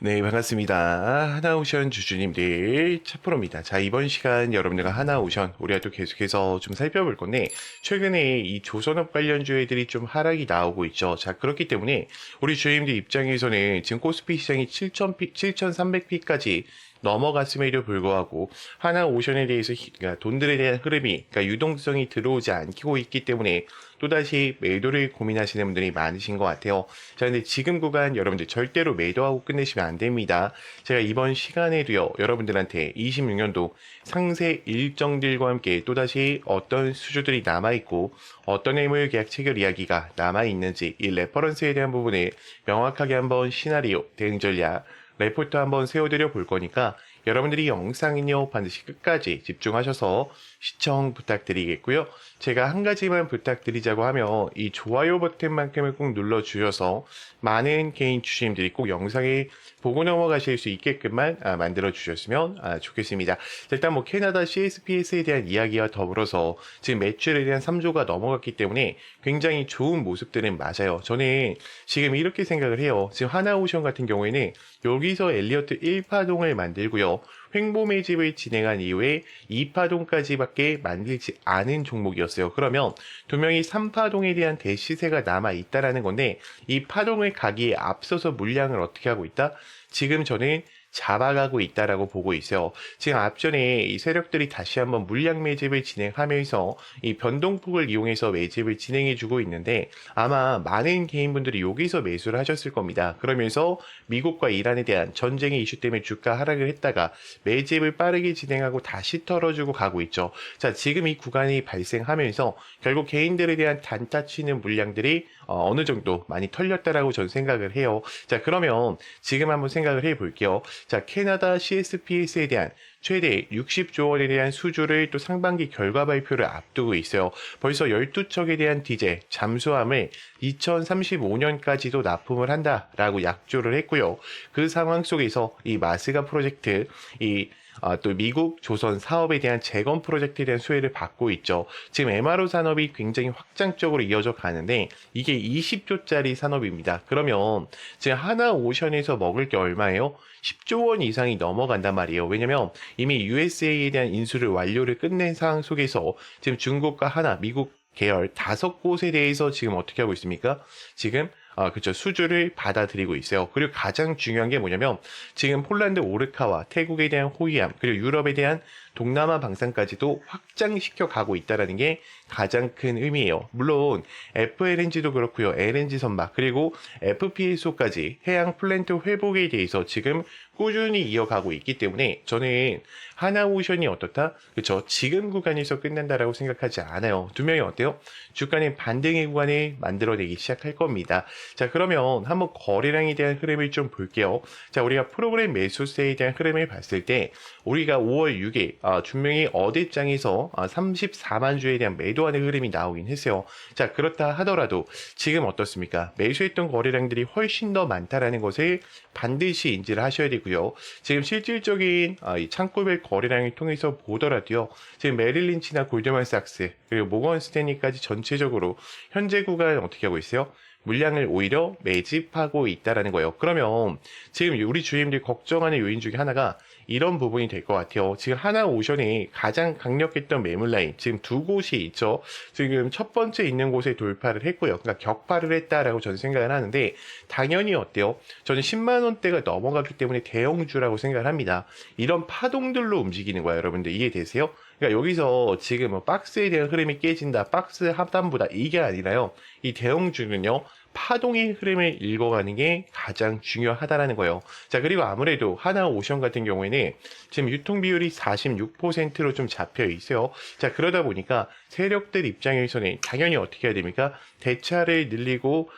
네, 반갑습니다. 하나오션 주주님들 차프로입니다. 자, 이번 시간 여러분들과 하나오션 우리가 또 계속해서 좀 살펴볼 건데, 최근에 이 조선업 관련주들이 좀 하락이 나오고 있죠. 자, 그렇기 때문에 우리 주주님들 입장에서는 지금 코스피 시장이 7,300피까지 넘어갔음에도 불구하고 하나오션에 대해서 그러니까 돈들에 대한 흐름이, 그러니까 유동성이 들어오지 않고 있기 때문에 또다시 매도를 고민하시는 분들이 많으신 것 같아요. 자, 근데 지금 구간 여러분들 절대로 매도하고 끝내시면 안 됩니다. 제가 이번 시간에도요, 여러분들한테 26년도 상세 일정들과 함께 또다시 어떤 수주들이 남아있고, 어떤 매물 계약 체결 이야기가 남아있는지, 이 레퍼런스에 대한 부분을 명확하게 한번 시나리오, 대응 전략, 레포트 한번 세워드려 볼 거니까 여러분들이 영상은요 반드시 끝까지 집중하셔서 시청 부탁드리겠고요. 제가 한 가지만 부탁드리자고 하면 이 좋아요 버튼만큼을 꼭 눌러주셔서 많은 개인 주주님들이 꼭 영상을 보고 넘어가실 수 있게끔만 만들어 주셨으면 좋겠습니다. 일단 뭐 캐나다 CSPS에 대한 이야기와 더불어서 지금 매출에 대한 3조가 넘어갔기 때문에 굉장히 좋은 모습들은 맞아요. 저는 지금 이렇게 생각을 해요. 지금 하나오션 같은 경우에는 여기서 엘리어트 1파동을 만들고요. 횡보 매집을 진행한 이후에 2파동까지밖에 만들지 않은 종목이었어요. 그러면 두 명이 3파동에 대한 대시세가 남아 있다라는 건데 이 파동을 가기에 앞서서 물량을 어떻게 하고 있다? 지금 저는 잡아가고 있다라고 보고 있어요. 지금 앞전에 이 세력들이 다시 한번 물량 매집을 진행하면서 이 변동폭을 이용해서 매집을 진행해주고 있는데 아마 많은 개인분들이 여기서 매수를 하셨을 겁니다. 그러면서 미국과 이란에 대한 전쟁의 이슈 때문에 주가 하락을 했다가 매집을 빠르게 진행하고 다시 털어주고 가고 있죠. 자, 지금 이 구간이 발생하면서 결국 개인들에 대한 단타 치는 물량들이 어느 정도 많이 털렸다라고 저는 생각을 해요. 자, 그러면 지금 한번 생각을 해볼게요. 자, 캐나다 CSPS에 대한 최대 60조 원에 대한 수주를 또 상반기 결과 발표를 앞두고 있어요. 벌써 12척에 대한 디젤 잠수함을 2035년까지도 납품을 한다라고 약조를 했고요. 그 상황 속에서 이 마스가 프로젝트, 또 미국 조선 사업에 대한 재건 프로젝트에 대한 수혜를 받고 있죠. 지금 MRO 산업이 굉장히 확장적으로 이어져 가는데 이게 20조짜리 산업입니다. 그러면 지금 하나오션에서 먹을 게 얼마예요? 10조 원 이상이 넘어간단 말이에요. 왜냐면 이미 USA에 대한 인수를 완료를 끝낸 상황 속에서 지금 중국과 하나, 미국 계열 5곳에 대해서 지금 어떻게 하고 있습니까? 지금 그쵸. 수주를 받아들이고 있어요. 그리고 가장 중요한 게 뭐냐면, 지금 폴란드 오르카와 태국에 대한 호위함, 그리고 유럽에 대한 동남아 방산까지도 확장시켜 가고 있다는 게 가장 큰 의미예요. 물론, FLNG도 그렇고요. LNG 선박, 그리고 FPSO까지 해양 플랜트 회복에 대해서 지금 꾸준히 이어가고 있기 때문에 저는 하나오션이 어떻다? 그쵸. 지금 구간에서 끝난다라고 생각하지 않아요. 두 명이 어때요? 주가는 반등의 구간을 만들어내기 시작할 겁니다. 자, 그러면 한번 거래량에 대한 흐름을 좀 볼게요. 자, 우리가 프로그램 매수세에 대한 흐름을 봤을 때 우리가 5월 6일 분명히 어대장에서 34만 주에 대한 매도하는 흐름이 나오긴 했어요. 자, 그렇다 하더라도 지금 어떻습니까? 매수했던 거래량들이 훨씬 더 많다라는 것을 반드시 인지를 하셔야 되고요. 지금 실질적인 이 창구별 거래량을 통해서 보더라도요. 지금 메릴린치나 골드만삭스 그리고 모건 스탠리까지 전체적으로 현재 구간 어떻게 하고 있어요? 물량을 오히려 매집하고 있다라는 거예요. 그러면 지금 우리 주임들이 걱정하는 요인 중에 하나가 이런 부분이 될 것 같아요. 지금 하나오션이 가장 강력했던 매물 라인 지금 두 곳이 있죠. 지금 첫 번째 있는 곳에 돌파를 했고요. 그러니까 격파를 했다라고 저는 생각을 하는데 당연히 어때요? 저는 10만 원대가 넘어갔기 때문에 대형주라고 생각을 합니다. 이런 파동들로 움직이는 거야, 여러분들 이해되세요? 그러니까 여기서 지금 뭐 박스에 대한 흐름이 깨진다, 박스 하단보다 이게 아니라요. 이 대형주는요. 파동의 흐름을 읽어가는 게 가장 중요하다라는 거예요. 자, 그리고 아무래도 하나오션 같은 경우에는 지금 유통 비율이 46%로 좀 잡혀 있어요. 자, 그러다 보니까 세력들 입장에서는 당연히 어떻게 해야 됩니까? 대차를 늘리고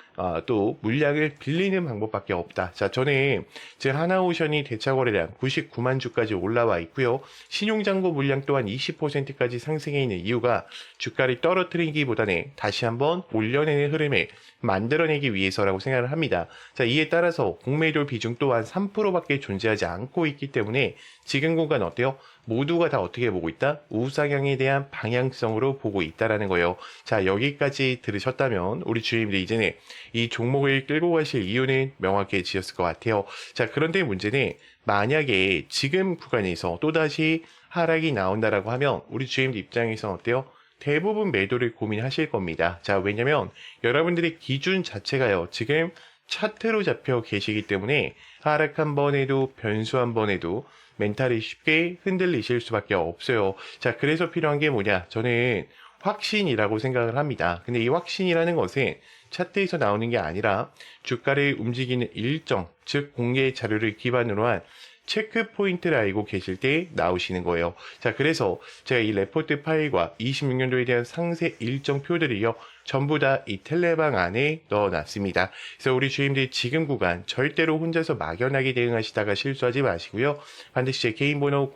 또 물량을 빌리는 방법밖에 없다. 자, 저는 지금 하나오션이 대차 거래량 99만 주까지 올라와 있고요. 신용잔고 물량 또한 20%까지 상승해 있는 이유가 주가를 떨어뜨리기보다는 다시 한번 올려내는 흐름을 만들어 만들어내기 위해서라고 생각을 합니다. 자, 이에 따라서 공매도 비중 또한 3%밖에 존재하지 않고 있기 때문에 지금 구간 어때요? 모두가 다 어떻게 보고 있다? 우상향에 대한 방향성으로 보고 있다라는 거예요. 자, 여기까지 들으셨다면 우리 주임들 이제는 이 종목을 끌고 가실 이유는 명확해지셨을 것 같아요. 자, 그런데 문제는 만약에 지금 구간에서 또다시 하락이 나온다라고 하면 우리 주임들 입장에서는 어때요? 대부분 매도를 고민하실 겁니다. 자, 왜냐면 여러분들의 기준 자체가요, 지금 차트로 잡혀 계시기 때문에 하락 한 번에도 변수 한 번에도 멘탈이 쉽게 흔들리실 수밖에 없어요. 자, 그래서 필요한 게 뭐냐? 저는 확신이라고 생각을 합니다. 근데 이 확신이라는 것은 차트에서 나오는 게 아니라 주가를 움직이는 일정, 즉 공개 자료를 기반으로 한 체크 포인트를 알고 계실 때 나오시는 거예요. 자, 그래서 제가 이 레포트 파일과 26년도에 대한 상세 일정표들이요, 전부 다 이 텔레방 안에 넣어놨습니다. 그래서 우리 주임들 지금 구간 절대로 혼자서 막연하게 대응하시다가 실수하지 마시고요. 반드시 제 개인 번호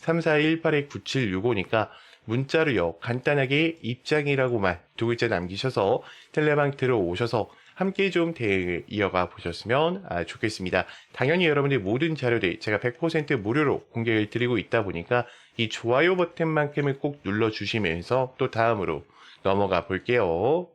010-3418-9765니까 문자로요, 간단하게 입장이라고만 두 글자 남기셔서 텔레방 들어오셔서 함께 좀 대응을 이어가 보셨으면 좋겠습니다. 당연히 여러분들 모든 자료들 제가 100% 무료로 공개를 드리고 있다 보니까 이 좋아요 버튼만큼은 꼭 눌러주시면서 또 다음으로 넘어가 볼게요.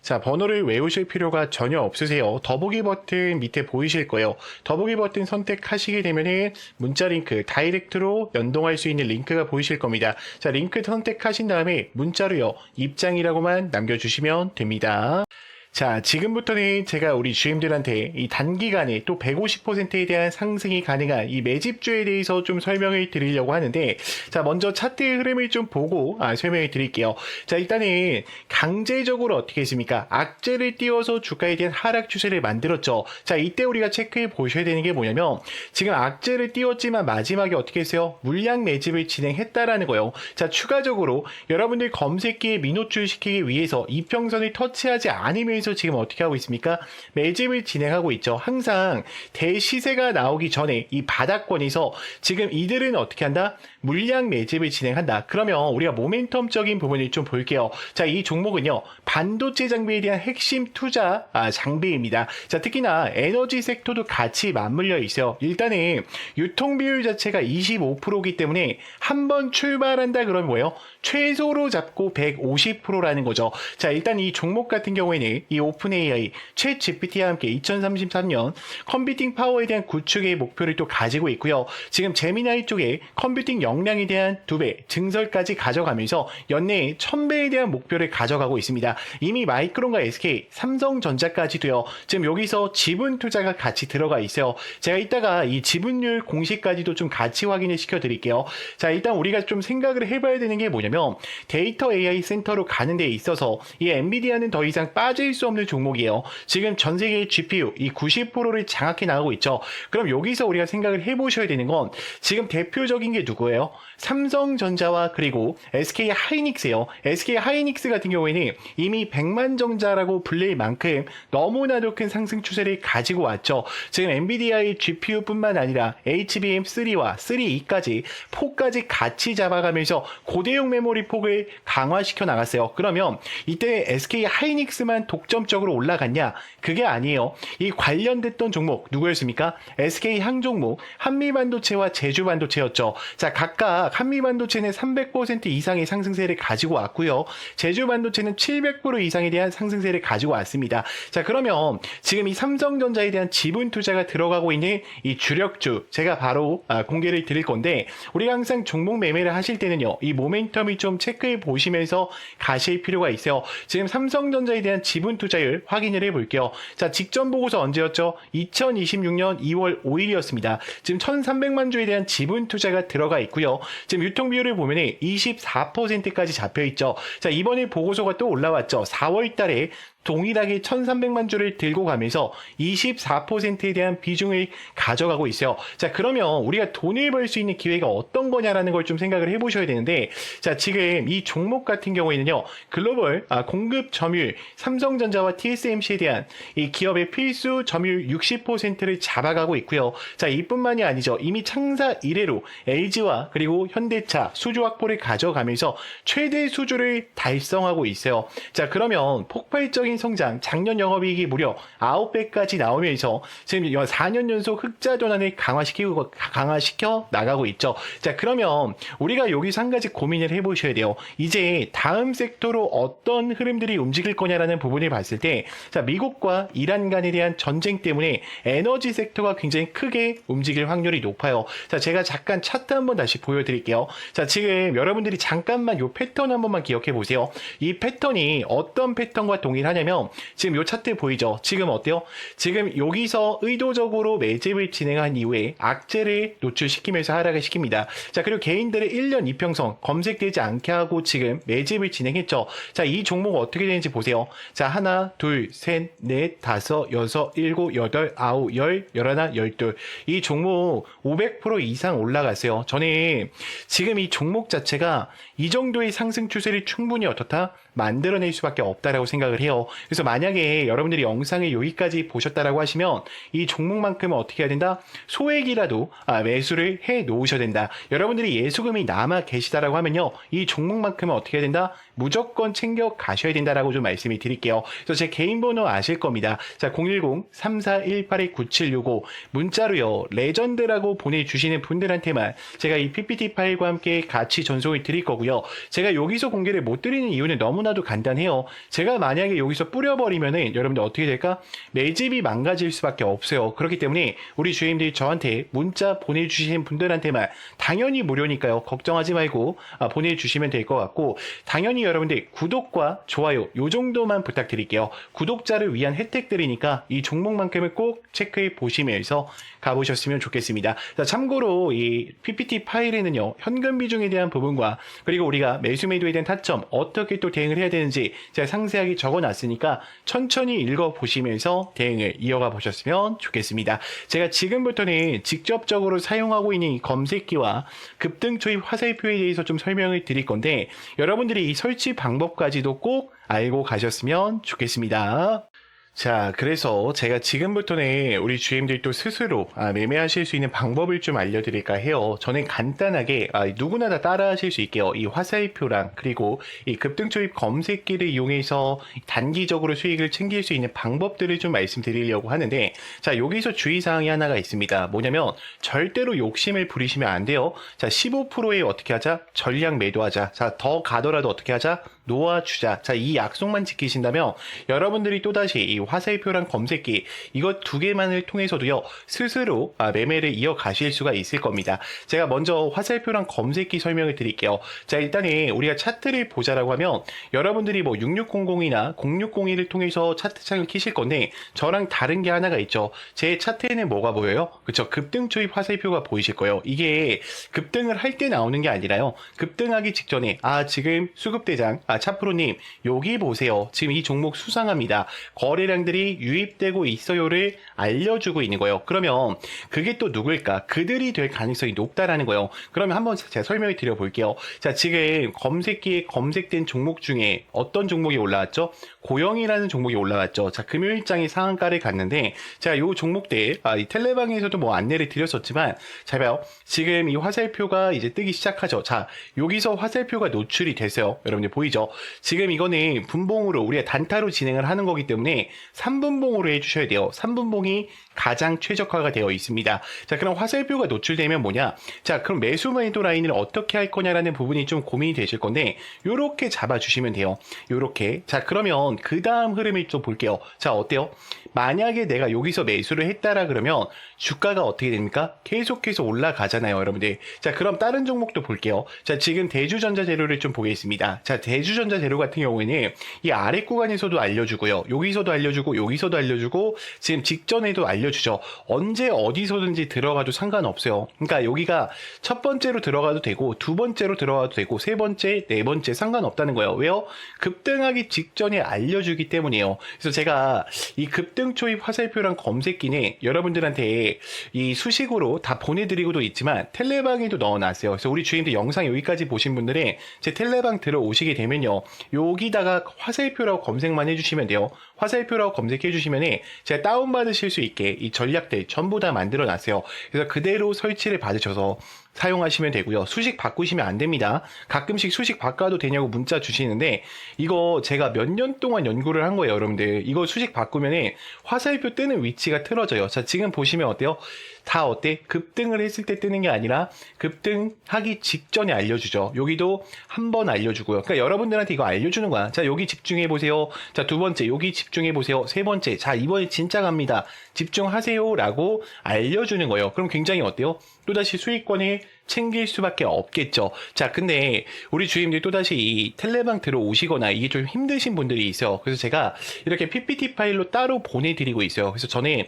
자, 번호를 외우실 필요가 전혀 없으세요. 더보기 버튼 밑에 보이실 거예요. 더보기 버튼 선택하시게 되면은 문자 링크, 다이렉트로 연동할 수 있는 링크가 보이실 겁니다. 자, 링크 선택하신 다음에 문자로요, 입장이라고만 남겨주시면 됩니다. 자, 지금부터는 제가 우리 주임들한테 이 단기간에 또 150%에 대한 상승이 가능한 이 매집주에 대해서 좀 설명을 드리려고 하는데, 자, 먼저 차트의 흐름을 좀 보고 설명을 드릴게요. 자, 일단은 강제적으로 어떻게 했습니까? 악재를 띄워서 주가에 대한 하락 추세를 만들었죠. 자, 이때 우리가 체크해 보셔야 되는 게 뭐냐면, 지금 악재를 띄웠지만 마지막에 어떻게 했어요? 물량 매집을 진행했다라는 거예요. 자, 추가적으로 여러분들 검색기에 민호출 시키기 위해서 이평선을 터치하지 않으면 지금 어떻게 하고 있습니까? 매집을 진행하고 있죠. 항상 대시세가 나오기 전에 이 바닥권에서 지금 이들은 어떻게 한다? 물량 매집을 진행한다. 그러면 우리가 모멘텀적인 부분을 좀 볼게요. 자, 이 종목은요, 반도체 장비에 대한 핵심 투자 장비입니다. 자, 특히나 에너지 섹터도 같이 맞물려 있어요. 일단은 유통 비율 자체가 25%이기 때문에 한번 출발한다 그러면 뭐예요? 최소로 잡고 150%라는 거죠. 자, 일단 이 종목 같은 경우에는 이 오픈 AI, 챗 GPT와 함께 2033년 컴퓨팅 파워에 대한 구축의 목표를 또 가지고 있고요. 지금 제미나이 쪽에 컴퓨팅 역량에 대한 2배 증설까지 가져가면서 연내에 1000배에 대한 목표를 가져가고 있습니다. 이미 마이크론과 SK, 삼성전자까지도요, 지금 여기서 지분 투자가 같이 들어가 있어요. 제가 이따가 이 지분율 공시까지도 좀 같이 확인을 시켜드릴게요. 자, 일단 우리가 좀 생각을 해봐야 되는 게 뭐냐면, 데이터 AI 센터로 가는 데 있어서 이 엔비디아는 더 이상 빠질 수 없는 종목이에요. 지금 전 세계의 GPU 이 90%를 장악해 나가고 있죠. 그럼 여기서 우리가 생각을 해보셔야 되는 건, 지금 대표적인 게 누구예요? 삼성전자와 그리고 SK 하이닉스예요. SK 하이닉스 같은 경우에는 이미 백만정자라고 불릴 만큼 너무나도 큰 상승 추세를 가지고 왔죠. 지금 엔비디아의 GPU뿐만 아니라 HBM3와 3E까지 폭까지 같이 잡아가면서 고대용 메모리 폭을 강화시켜 나갔어요. 그러면 이때 SK 하이닉스만 독점적으로 올라갔냐? 그게 아니에요. 이 관련됐던 종목 누구였습니까? SK 항종목, 한미반도체와 제주반도체였죠. 자, 각각 한미반도체는 300% 이상의 상승세를 가지고 왔고요. 제주반도체는 700% 이상에 대한 상승세를 가지고 왔습니다. 자, 그러면 지금 이 삼성전자에 대한 지분 투자가 들어가고 있는 이 주력주, 제가 바로 공개를 드릴 건데, 우리가 항상 종목 매매를 하실 때는요, 이 모멘텀을 좀 체크해 보시면서 가실 필요가 있어요. 지금 삼성전자에 대한 지분 투자율 확인을 해볼게요. 자, 직전 보고서 언제였죠? 2026년 2월 5일이었습니다. 지금 1300만 주에 대한 지분 투자가 들어가 있고요. 지금 유통 비율을 보면 24%까지 잡혀 있죠. 자, 이번에 보고서가 또 올라왔죠. 4월 달에 동일하게 1300만 주를 들고 가면서 24%에 대한 비중을 가져가고 있어요. 자, 그러면 우리가 돈을 벌 수 있는 기회가 어떤 거냐라는 걸 좀 생각을 해보셔야 되는데, 자, 지금 이 종목 같은 경우에는요, 글로벌 공급 점유율, 삼성전자와 TSMC에 대한 이 기업의 필수 점유율 60%를 잡아가고 있고요. 자, 이뿐만이 아니죠. 이미 창사 이래로 LG와 그리고 현대차 수주 확보를 가져가면서 최대 수주를 달성하고 있어요. 자, 그러면 폭발적인 지속적인 성장, 작년 영업이익이 무려 9배까지 나오면서 지금 4년 연속 흑자 전환을 강화시켜 나가고 있죠. 자, 그러면 우리가 여기서 한 가지 고민을 해보셔야 돼요. 이제 다음 섹터로 어떤 흐름들이 움직일 거냐라는 부분을 봤을 때, 자, 미국과 이란 간에 대한 전쟁 때문에 에너지 섹터가 굉장히 크게 움직일 확률이 높아요. 자, 제가 잠깐 차트 한번 다시 보여드릴게요. 자, 지금 여러분들이 잠깐만 이 패턴 한 번만 기억해 보세요. 이 패턴이 어떤 패턴과 동일하냐면, 지금 이 차트 보이죠? 지금 어때요? 지금 여기서 의도적으로 매집을 진행한 이후에 악재를 노출시키면서 하락을 시킵니다. 자, 그리고 개인들의 1년 이평선 검색되지 않게 하고 지금 매집을 진행했죠. 자, 이 종목 어떻게 되는지 보세요. 자, 하나, 둘, 셋, 넷, 다섯, 여섯, 일곱, 여덟, 아홉, 열, 열하나, 열둘. 이 종목 500% 이상 올라갔어요. 저는 지금 이 종목 자체가 이 정도의 상승 추세를 충분히 어떻다? 만들어낼 수밖에 없다라고 생각을 해요. 그래서 만약에 여러분들이 영상을 여기까지 보셨다라고 하시면 이 종목만큼은 어떻게 해야 된다? 소액이라도 매수를 해 놓으셔야 된다. 여러분들이 예수금이 남아 계시다라고 하면요, 이 종목만큼은 어떻게 해야 된다? 무조건 챙겨 가셔야 된다라고 좀 말씀을 드릴게요. 그래서 제 개인 번호 아실 겁니다. 자, 010-3418-9765 문자로요, 레전드라고 보내주시는 분들한테만 제가 이 PPT 파일과 함께 같이 전송을 드릴 거고요. 제가 여기서 공개를 못 드리는 이유는 너무나도 간단해요. 제가 만약에 여기서 뿌려버리면은 여러분들 어떻게 될까? 매집이 망가질 수밖에 없어요. 그렇기 때문에 우리 주임들이 저한테 문자 보내주신 분들한테만, 당연히 무료니까요, 걱정하지 말고 보내주시면 될 것 같고, 당연히 여러분들 구독과 좋아요 요 정도만 부탁드릴게요. 구독자를 위한 혜택들이니까 이 종목만큼을 꼭 체크해 보시면서 가보셨으면 좋겠습니다. 자, 참고로 이 PPT 파일에는요, 현금 비중에 대한 부분과 그리고 우리가 매수 매도에 대한 타점, 어떻게 또 대응을 해야 되는지 제가 상세하게 적어놨으니까 천천히 읽어보시면서 대응을 이어가 보셨으면 좋겠습니다. 제가 지금부터는 직접적으로 사용하고 있는 이 검색기와 급등 초입 화살표에 대해서 좀 설명을 드릴 건데, 여러분들이 이 설치 방법까지도 꼭 알고 가셨으면 좋겠습니다. 자, 그래서 제가 지금부터는 우리 GM들도 스스로 매매하실 수 있는 방법을 좀 알려드릴까 해요. 저는 간단하게 누구나 다 따라 하실 수 있게요, 이 화살표랑 그리고 이 급등초입 검색기를 이용해서 단기적으로 수익을 챙길 수 있는 방법들을 좀 말씀드리려고 하는데, 자, 여기서 주의사항이 하나가 있습니다. 뭐냐면 절대로 욕심을 부리시면 안 돼요. 자, 15%에 어떻게 하자? 전량 매도하자. 자, 더 가더라도 어떻게 하자? 놓아주자. 자, 이 약속만 지키신다면 여러분들이 또다시 이 화살표랑 검색기 이것 두 개만을 통해서도요, 스스로 매매를 이어가실 수가 있을 겁니다. 제가 먼저 화살표랑 검색기 설명을 드릴게요. 자, 일단은 우리가 차트를 보자라고 하면 여러분들이 뭐 6600이나 0601을 통해서 차트창을 키실 건데, 저랑 다른 게 하나가 있죠. 제 차트에는 뭐가 보여요? 그쵸? 급등 초입 화살표가 보이실 거예요. 이게 급등을 할 때 나오는 게 아니라요, 급등하기 직전에 지금 수급대장 차프로님 여기 보세요, 지금 이 종목 수상합니다, 거래량들이 유입되고 있어요를 알려주고 있는 거예요. 그러면 그게 또 누굴까? 그들이 될 가능성이 높다라는 거예요. 그러면 한번 제가 설명을 드려볼게요. 자, 지금 검색기에 검색된 종목 중에 어떤 종목이 올라왔죠? 고영이라는 종목이 올라왔죠. 자, 금요일장이 상한가를 갔는데, 자, 요 종목들 이 텔레방에서도 뭐 안내를 드렸었지만, 잘 봐요. 지금 이 화살표가 이제 뜨기 시작하죠. 자, 여기서 화살표가 노출이 됐어요. 여러분들 보이죠? 지금 이거는 분봉으로 우리가 단타로 진행을 하는 거기 때문에 3분봉으로 해주셔야 돼요. 3분봉이 가장 최적화가 되어 있습니다. 자, 그럼 화살표가 노출되면 뭐냐? 자, 그럼 매수 매도 라인을 어떻게 할 거냐라는 부분이 좀 고민이 되실 건데, 요렇게 잡아주시면 돼요. 요렇게. 자, 그러면 그 다음 흐름을 좀 볼게요. 자, 어때요? 만약에 내가 여기서 매수를 했다라 그러면 주가가 어떻게 됩니까? 계속해서 올라가잖아요, 여러분들. 자, 그럼 다른 종목도 볼게요. 자, 지금 대주전자재료를 좀 보겠습니다. 자, 대주전자재료 같은 경우에는 이 아래 구간에서도 알려주고요, 여기서도 알려주고, 여기서도 알려주고, 지금 직전에도 알려주죠. 언제 어디서든지 들어가도 상관없어요. 그러니까 여기가 첫 번째로 들어가도 되고, 두 번째로 들어가도 되고, 세 번째, 네 번째 상관없다는 거예요. 왜요? 급등하기 직전에 알려주기 때문이에요. 그래서 제가 이 급등 초입 화살표랑 검색기는 여러분들한테 이 수식으로 다 보내드리고도 있지만 텔레방에도 넣어놨어요. 그래서 우리 주인들 영상 여기까지 보신 분들은 제 텔레방 들어오시게 되면요, 여기다가 화살표라고 검색만 해주시면 돼요. 화살표라고 검색해 주시면 제가 다운받으실 수 있게 이 전략들 전부 다 만들어 놨어요. 그래서 그대로 설치를 받으셔서 사용하시면 되고요. 수식 바꾸시면 안 됩니다. 가끔씩 수식 바꿔도 되냐고 문자 주시는데 이거 제가 몇 년 동안 연구를 한 거예요, 여러분들. 이거 수식 바꾸면은 화살표 뜨는 위치가 틀어져요. 자, 지금 보시면 어때요? 다 어때? 급등을 했을 때 뜨는 게 아니라 급등하기 직전에 알려주죠. 여기도 한 번 알려주고요. 그러니까 여러분들한테 이거 알려주는 거야. 자, 여기 집중해 보세요. 자, 두 번째 여기 집중해 보세요. 세 번째, 자, 이번에 진짜 갑니다. 집중하세요라고 알려주는 거예요. 그럼 굉장히 어때요? 또다시 수익권을 챙길 수밖에 없겠죠. 자, 근데 우리 주임들 또다시 이 텔레방 들어오시거나 이게 좀 힘드신 분들이 있어요. 그래서 제가 이렇게 PPT 파일로 따로 보내드리고 있어요. 그래서 저는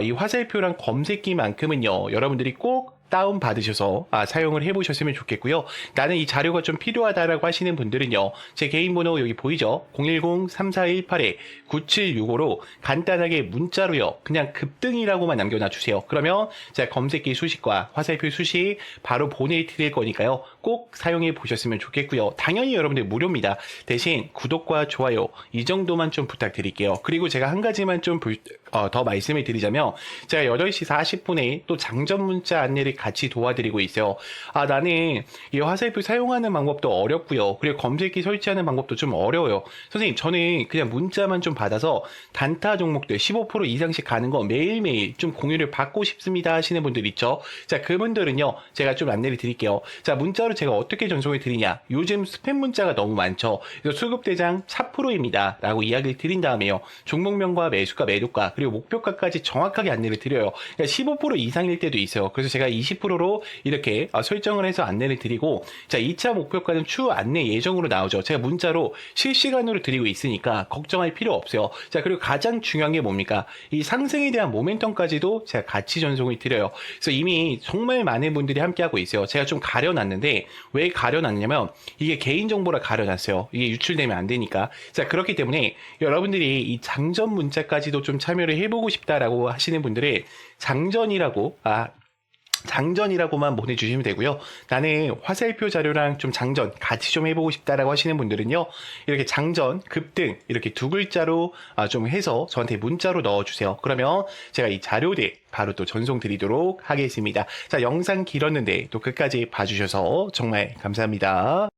이 화살표랑 검색기만큼은요, 여러분들이 꼭 다운 받으셔서 사용을 해보셨으면 좋겠고요. 나는 이 자료가 좀 필요하다라고 하시는 분들은요, 제 개인 번호 여기 보이죠? 010-3418-9765로 간단하게 문자로요, 그냥 급등이라고만 남겨놔 주세요. 그러면 제가 검색기 수식과 화살표 수식 바로 보내드릴 거니까요, 꼭 사용해 보셨으면 좋겠고요. 당연히 여러분들 무료입니다. 대신 구독과 좋아요 이 정도만 좀 부탁드릴게요. 그리고 제가 한 가지만 좀 더 말씀을 드리자면, 제가 8시 40분에 또 장전 문자 안내를 같이 도와드리고 있어요. 나는 이 화살표 사용하는 방법도 어렵고요. 그리고 검색기 설치하는 방법도 좀 어려워요. 선생님, 저는 그냥 문자만 좀 받아서 단타 종목들 15% 이상씩 가는 거 매일매일 좀 공유를 받고 싶습니다 하시는 분들 있죠. 자, 그분들은요, 제가 좀 안내를 드릴게요. 자, 문자로 제가 어떻게 전송을 드리냐. 요즘 스팸 문자가 너무 많죠. 그래서 수급대장 4%입니다 라고 이야기를 드린 다음에요, 종목명과 매수가, 매도가, 그리고 목표가까지 정확하게 안내를 드려요. 그러니까 15% 이상일 때도 있어요. 그래서 제가 20%로 이렇게 설정을 해서 안내를 드리고, 자, 2차 목표가는 추후 안내 예정으로 나오죠. 제가 문자로 실시간으로 드리고 있으니까 걱정할 필요 없어요. 자, 그리고 가장 중요한 게 뭡니까? 이 상승에 대한 모멘텀까지도 제가 같이 전송을 드려요. 그래서 이미 정말 많은 분들이 함께하고 있어요. 제가 좀 가려놨는데, 왜 가려놨냐면 이게 개인정보라 가려놨어요. 이게 유출되면 안 되니까. 자, 그렇기 때문에 여러분들이 이 장전 문자까지도 좀 참여를 해보고 싶다라고 하시는 분들은 장전이라고만 보내주시면 되고요. 나는 화살표 자료랑 좀 장전 같이 좀 해보고 싶다라고 하시는 분들은요, 이렇게 장전, 급등 이렇게 두 글자로 좀 해서 저한테 문자로 넣어주세요. 그러면 제가 이 자료들 바로 또 전송 드리도록 하겠습니다. 자, 영상 길었는데 또 끝까지 봐주셔서 정말 감사합니다.